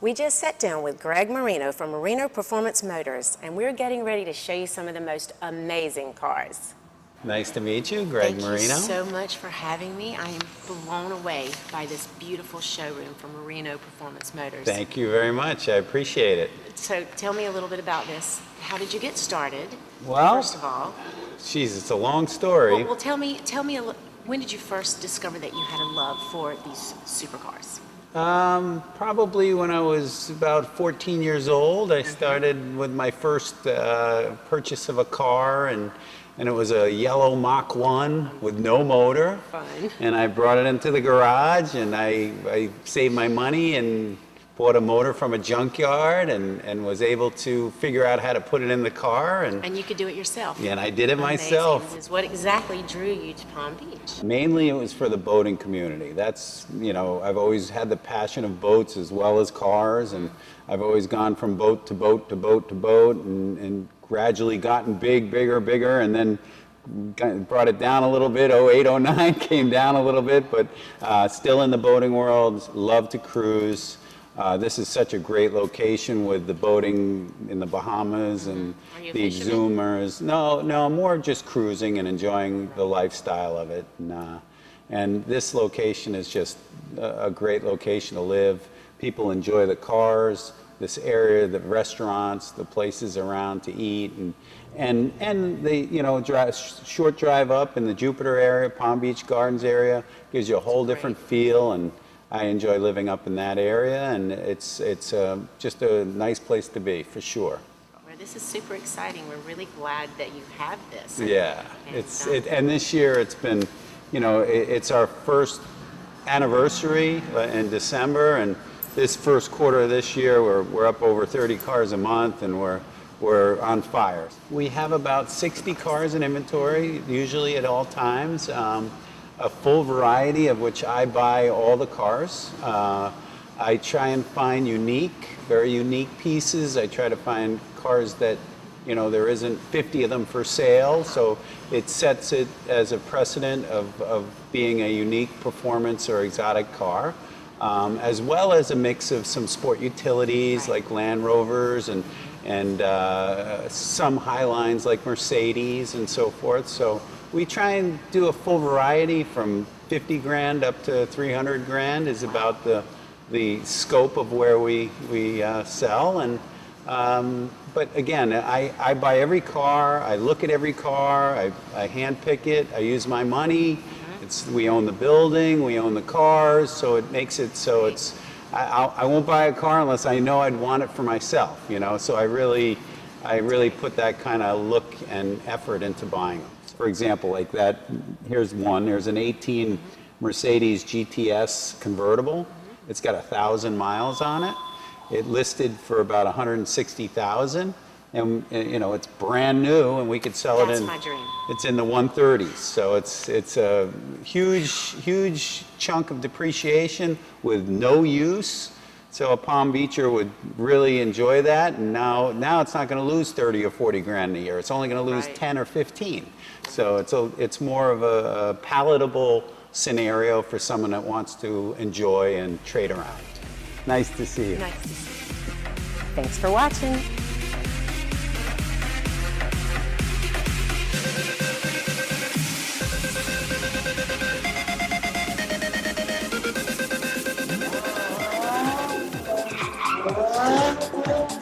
We just sat down with Greg Marino from Marino Performance Motors, and we're getting ready to show you some of the most amazing cars. Nice to meet you, Greg Marino. Thank you so much for having me. I am blown away by this beautiful showroom from Marino Performance Motors. Thank you very much. I appreciate it. So tell me a little bit about this. How did you get started? Well, first of all, geez, it's a long story. well tell me when did you first discover that you had a love for these supercars? Probably when I was about 14 years old. I started with my first purchase of a car, and it was a yellow Mach 1 with no motor. Fun. And I brought it into the garage, and I saved my money and bought a motor from a junkyard, and was able to figure out how to put it in the car. And you could do it yourself. Yeah, and I did it Amazing. myself. This is what exactly drew you to Palm Beach? Mainly it was for the boating community. That's, I've always had the passion of boats as well as cars, and I've always gone from boat to boat to boat to boat, and gradually gotten bigger, and then brought it down a little bit. 08, 09 came down a little bit, but still in the boating world, love to cruise. This is such a great location with the boating in the Bahamas and the Exumers. No, more just cruising and enjoying the lifestyle of it. And this location is just a great location to live. People enjoy the cars, this area, the restaurants, the places around to eat, and the short drive up in the Jupiter area, Palm Beach Gardens area gives you a whole different feel, and I enjoy living up in that area, and it's just a nice place to be, for sure. Well, this is super exciting. We're really glad that you have this. Yeah, and this year it's been, it's our first anniversary in December, and this first quarter of this year we're up over 30 cars a month, and we're on fire. We have about 60 cars in inventory, usually at all times. A full variety of which I buy all the cars. I try and find very unique pieces. I try to find cars that, there isn't 50 of them for sale, so it sets it as a precedent of being a unique performance or exotic car, as well as a mix of some sport utilities like Land Rovers and some high lines like Mercedes and so forth. So we try and do a full variety from 50 grand up to 300 grand is about the scope of where we sell. And but again, I buy every car, I look at every car, I hand pick it, I use my money. We own the building, we own the cars, so it makes it so it's I won't buy a car unless I know I'd want it for myself, So I really put that kind of look and effort into buying them. For example, like that, here's one. There's an 18 Mercedes GTS convertible. It's got 1,000 miles on it. It listed for about 160,000, and it's brand new, and we could sell it in. That's my dream. It's in the 130s, so it's a huge chunk of depreciation with no use. So a Palm Beacher would really enjoy that, and now it's not going to lose 30 or 40 grand a year. It's only going to lose 10 or 15. So it's more of a palatable scenario for someone that wants to enjoy and trade around. Nice to see you. Nice to see you. Thanks for watching. Wow.